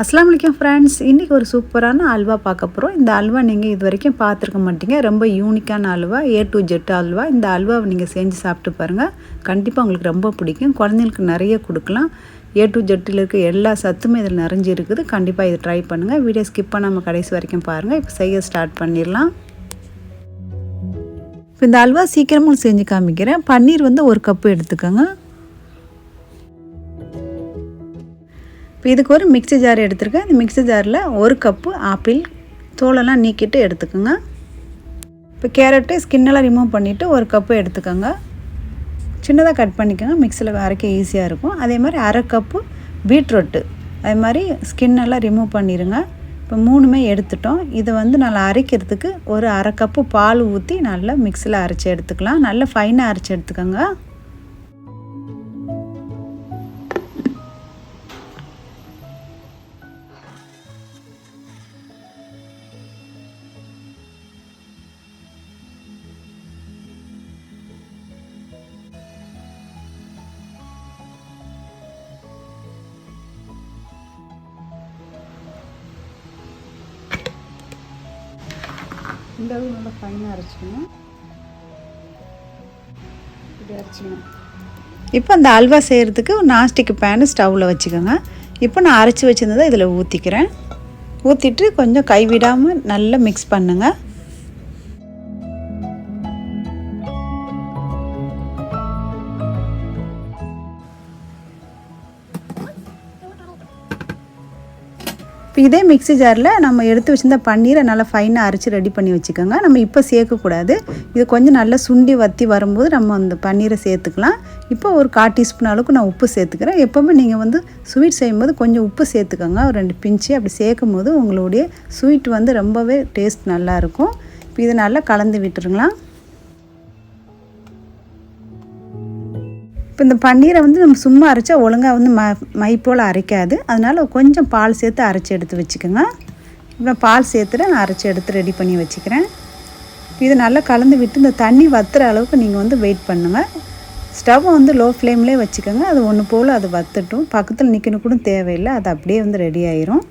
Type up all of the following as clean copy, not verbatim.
அஸ்ஸலாமு அலைக்கும் ஃப்ரெண்ட்ஸ். இன்றைக்கி ஒரு சூப்பரான அல்வா பார்க்க போகிறோம். இந்த அல்வா நீங்கள் இது வரைக்கும் பார்த்துருக்க மாட்டீங்க. ரொம்ப யூனிக்கான halwa, A to Z halwa. இந்த அல்வாவை நீங்கள் செஞ்சு சாப்பிட்டு பாருங்கள், கண்டிப்பாக உங்களுக்கு ரொம்ப பிடிக்கும். குழந்தைங்களுக்கு நிறைய கொடுக்கலாம். A to Zயில் இருக்க எல்லா சத்துமே இதில் நிறைஞ்சி இருக்குது. கண்டிப்பாக இதை ட்ரை பண்ணுங்கள். வீடியோ ஸ்கிப் பண்ணாமல் கடைசி வரைக்கும் பாருங்கள். இப்போ செய்ய ஸ்டார்ட் பண்ணிடலாம். இப்போ இந்த அல்வா சீக்கிரமாக செஞ்சு காமிக்கிறேன். பன்னீர் வந்து 1 கப்பு எடுத்துக்கோங்க. இப்போ இதுக்கு ஒரு மிக்ஸி ஜார் எடுத்துருக்கேன். இந்த மிக்ஸி ஜாரில் 1 கப்பு ஆப்பிள் தோலெல்லாம் நீக்கிட்டு எடுத்துக்கோங்க. இப்போ கேரட்டு ஸ்கின்னெல்லாம் ரிமூவ் பண்ணிவிட்டு 1 கப்பு எடுத்துக்கோங்க. சின்னதாக கட் பண்ணிக்கோங்க, மிக்ஸியில் அரைக்க ஈஸியாக இருக்கும். அதே மாதிரி 1/2 கப்பு பீட்ரூட்டு, அதே மாதிரி ஸ்கின்னெல்லாம் ரிமூவ் பண்ணிடுங்க. இப்போ 3மே எடுத்துட்டோம். இதை வந்து நல்லா அரைக்கிறதுக்கு ஒரு 1/2 கப்பு பால் ஊற்றி நல்லா மிக்ஸியில் அரைச்சி எடுத்துக்கலாம். நல்லா ஃபைனாக அரைச்சி எடுத்துக்கோங்க. இந்த அளவு நல்லா ஃபைனாக அரைச்சிக்கணும். இப்படி அரைச்சிக்கணும். இப்போ அந்த அல்வா செய்கிறதுக்கு நான்ஸ்டிக் பேனு ஸ்டவ்வில் வச்சுக்கோங்க. இப்போ நான் அரைச்சி வச்சுருந்ததை இதில் ஊற்றிக்கிறேன். ஊற்றிட்டு கொஞ்சம் கைவிடாமல் நல்லா மிக்ஸ் பண்ணுங்கள். இப்போ இதே மிக்ஸி ஜாரில் நம்ம எடுத்து வச்சுருந்த பன்னீரை நல்லா ஃபைனாக அரைச்சி ரெடி பண்ணி வச்சுக்கோங்க. நம்ம இப்போ சேர்க்கக்கூடாது. இது கொஞ்சம் நல்லா சுண்டி வற்றி வரும்போது நம்ம அந்த பன்னீரை சேர்த்துக்கலாம். இப்போ ஒரு 1/4 டீஸ்பூன் அளவுக்கு நான் உப்பு சேர்த்துக்கிறேன். எப்போவுமே நீங்கள் வந்து ஸ்வீட் செய்யும்போது கொஞ்சம் உப்பு சேர்த்துக்கோங்க, ஒரு 2 பிஞ்சு. அப்படி சேர்க்கும் போது உங்களுடைய ஸ்வீட் வந்து ரொம்பவே டேஸ்ட் நல்லாயிருக்கும். இப்போ இதை நல்லா கலந்து விட்டுருங்களா. இப்போ இந்த பன்னீரை வந்து நம்ம சும்மா அரைச்சா ஒழுங்காக வந்து மை போல் அரைக்காது. அதனால் கொஞ்சம் பால் சேர்த்து அரைச்சி எடுத்து வச்சுக்கோங்க. இப்போ பால் சேர்த்துட்டு நான் அரைச்சி எடுத்து ரெடி பண்ணி வச்சுக்கிறேன். இதை நல்லா கலந்து விட்டு இந்த தண்ணி வற்றுற அளவுக்கு நீங்கள் வந்து வெயிட் பண்ணுங்கள். ஸ்டவ்வை வந்து லோ ஃப்ளேம்லேயே வச்சுக்கோங்க. அது ஒன்று போல் அது வற்றட்டும். பக்கத்தில் நிற்கணும் கூட தேவையில்லை, அது அப்படியே வந்து ரெடி ஆயிரும்.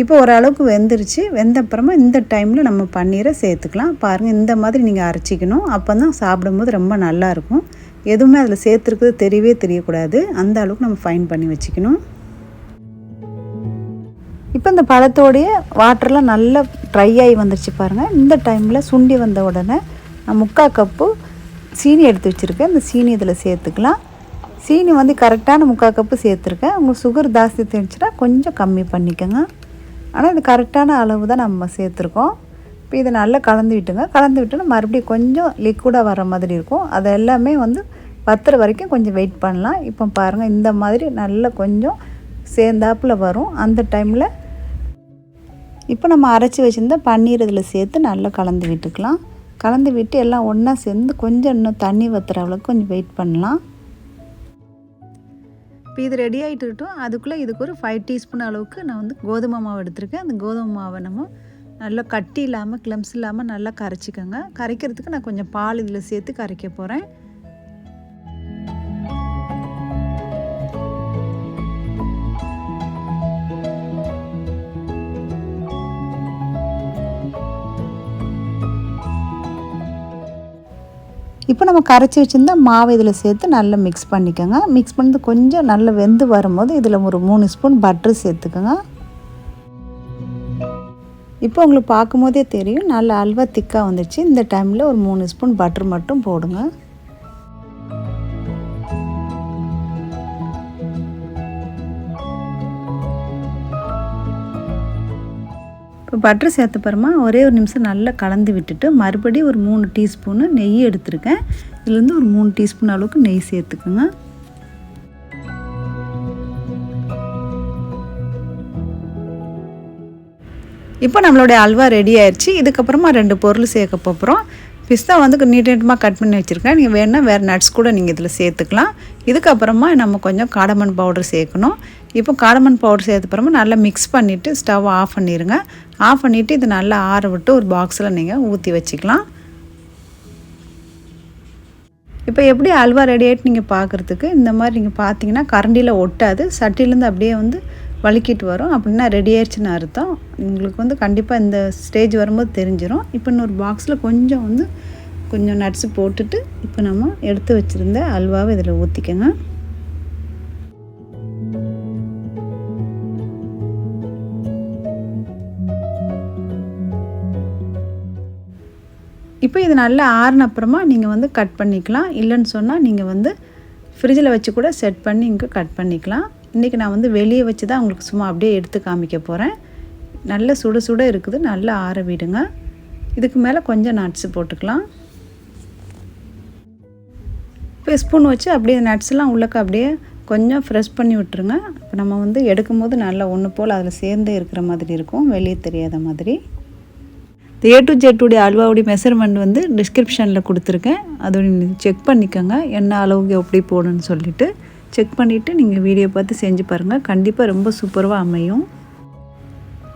இப்போ ஓரளவுக்கு வெந்துருச்சு. வெந்தப்புறமா இந்த டைமில் நம்ம பன்னீரை சேர்த்துக்கலாம். பாருங்கள், இந்த மாதிரி நீங்கள் அரைச்சிக்கணும். அப்போ தான் சாப்பிடும்போது ரொம்ப நல்லாயிருக்கும். எதுவுமே அதில் சேர்த்துருக்குறது தெரியக்கூடாது. அந்த அளவுக்கு நம்ம ஃபைன் பண்ணி வச்சுக்கணும். இப்போ இந்த பழத்தோடைய வாட்டர்லாம் நல்லா ட்ரை ஆகி வந்துருச்சு பாருங்கள். இந்த டைமில் சுண்டி வந்த உடனே நான் 3/4 கப்பு சீனி எடுத்து வச்சுருக்கேன். இந்த சீனி இதில் சேர்த்துக்கலாம். சீனி வந்து கரெக்டான 3/4 கப்பு சேர்த்துருக்கேன். உங்களுக்கு சுகர் ஜாஸ்தி தெரிஞ்சுன்னா கொஞ்சம் கம்மி பண்ணிக்கோங்க. ஆனால் இது கரெக்டான அளவு தான் நம்ம சேர்த்துருக்கோம். இப்போ இதை நல்லா கலந்து விட்டுங்க. கலந்து விட்டோன்னா மறுபடியும் கொஞ்சம் லிக்விடாக வர மாதிரி இருக்கும். அது எல்லாமே வந்து வத்துற வரைக்கும் கொஞ்சம் வெயிட் பண்ணலாம். இப்போ பாருங்கள், இந்த மாதிரி நல்லா கொஞ்சம் சேர்ந்தாப்பில் வரும். அந்த டைமில் இப்போ நம்ம அரைச்சி வச்சுருந்த பன்னீர் இதில் சேர்த்து நல்லா கலந்து விட்டுக்கலாம். கலந்து விட்டு எல்லாம் ஒன்றா சேர்ந்து கொஞ்சம் இன்னும் தண்ணி வத்துற அளவுக்கு கொஞ்சம் வெயிட் பண்ணலாம். இப்போ இது ரெடி ஆகிட்டு இருக்கட்டும். அதுக்குள்ளே இதுக்கு ஒரு 5 டீஸ்பூன் அளவுக்கு நான் வந்து கோதுமை மாவு எடுத்திருக்கேன். அந்த கோதுமை மாவை நம்ம நல்லா கட்டி இல்லாமல் கிளம்ஸ் இல்லாமல் நல்லா கரைச்சிக்கோங்க. கரைக்கிறதுக்கு நான் கொஞ்சம் பால் இதில் சேர்த்து கரைக்க போகிறேன். இப்போ நம்ம கரைச்சி வச்சுருந்தா மாவை இதில் சேர்த்து நல்லா மிக்ஸ் பண்ணிக்கோங்க. மிக்ஸ் பண்ணது கொஞ்சம் நல்லா வெந்து வரும்போது இதில் ஒரு 3 ஸ்பூன் பட்ரு சேர்த்துக்கோங்க. இப்போ உங்களுக்கு பார்க்கும்போதே தெரியும், நல்ல அல்வா திக்காக வந்துடுச்சு. இந்த டைமில் ஒரு 3 ஸ்பூன் பட்டர் மட்டும் போடுங்க. இப்போ பட்டர் சேர்த்த பிறமா ஒரே ஒரு நிமிஷம் நல்லா கலந்து விட்டுட்டு மறுபடியும் ஒரு 3 டீஸ்பூனு நெய் எடுத்துருக்கேன். இதுலேருந்து ஒரு 3 டீஸ்பூன் அளவுக்கு நெய் சேர்த்துக்குங்க. இப்போ நம்மளுடைய அல்வா ரெடி ஆயிடுச்சு. இதுக்கப்புறமா 2 பொருள் சேர்க்க போகிறோம். பிஸ்தா வந்து நீட்டமாக கட் பண்ணி வச்சுருக்கேன். நீங்கள் வேணுன்னா வேறு நட்ஸ் கூட நீங்கள் இதில் சேர்த்துக்கலாம். இதுக்கப்புறமா நம்ம கொஞ்சம் காடமன் பவுடர் சேர்க்கணும். இப்போ காடமன் பவுடர் சேர்த்தப்புறமா நல்லா மிக்ஸ் பண்ணிவிட்டு ஸ்டவ் ஆஃப் பண்ணிடுங்க. ஆஃப் பண்ணிவிட்டு இது நல்லா ஆற விட்டு ஒரு பாக்ஸில் நீங்கள் ஊற்றி வச்சுக்கலாம். இப்போ எப்படி அல்வா ரெடி ஆகிட்டு நீங்கள் பார்க்குறதுக்கு இந்த மாதிரி நீங்கள் பார்த்தீங்கன்னா கரண்டியில் ஒட்டாது. சட்டிலேருந்து அப்படியே வந்து வலிக்கிட்டு வரும் அப்படின்னா ரெடி ஆயிடுச்சுன்னு அர்த்தம். உங்களுக்கு வந்து கண்டிப்பாக இந்த ஸ்டேஜ் வரும்போது தெரிஞ்சிடும். இப்போ இன்னொரு பாக்ஸில் கொஞ்சம் நட்ஸு போட்டுட்டு இப்போ நம்ம எடுத்து வச்சுருந்த அல்வாவை இதில் ஊற்றிக்கங்க. இப்போ இது நல்லா ஆறின அப்புறமா நீங்கள் வந்து கட் பண்ணிக்கலாம். இல்லைன்னு சொன்னால் நீங்கள் வந்து ஃப்ரிட்ஜில் வச்சு கூட செட் பண்ணி இங்கே கட் பண்ணிக்கலாம். இன்றைக்கி நான் வந்து வெளியே வச்சு தான் உங்களுக்கு சும்மா அப்படியே எடுத்து காமிக்க போகிறேன். நல்ல சுட சுட இருக்குது, நல்லா ஆற விடுங்க. இதுக்கு மேலே கொஞ்சம் நட்ஸு போட்டுக்கலாம். இப்போ ஸ்பூன் வச்சு அப்படியே நட்ஸ்லாம் உள்ளக்க அப்படியே கொஞ்சம் ஃப்ரெஷ் பண்ணி விட்டுருங்க. இப்போ நம்ம வந்து எடுக்கும்போது நல்லா ஒன்று போல் அதில் சேர்ந்தே இருக்கிற மாதிரி இருக்கும், வெளியே தெரியாத மாதிரி. A to Z உடைய அல்வாவுடைய மெஷர்மெண்ட் வந்து டிஸ்கிரிப்ஷனில் கொடுத்துருக்கேன். அதோட செக் பண்ணிக்கோங்க, என்ன அளவுக்கு எப்படி போடணும்னு சொல்லிவிட்டு செக் பண்ணிவிட்டு நீங்கள் வீடியோ பார்த்து செஞ்சு பாருங்கள். கண்டிப்பாக ரொம்ப சூப்பராக அமையும்.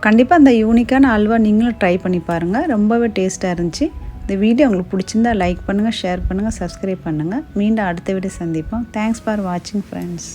கண்டிப்பாக அந்த யூனிக்கான அல்வா நீங்களும் ட்ரை பண்ணி பாருங்கள். ரொம்பவே டேஸ்ட்டாக இருந்துச்சு. இந்த வீடியோ உங்களுக்கு பிடிச்சிருந்தா லைக் பண்ணுங்கள், ஷேர் பண்ணுங்கள், சப்ஸ்கிரைப் பண்ணுங்கள். மீண்டும் அடுத்த வீடியோ சந்திப்போம். தேங்க்ஸ் ஃபார் வாட்சிங் ஃப்ரெண்ட்ஸ்.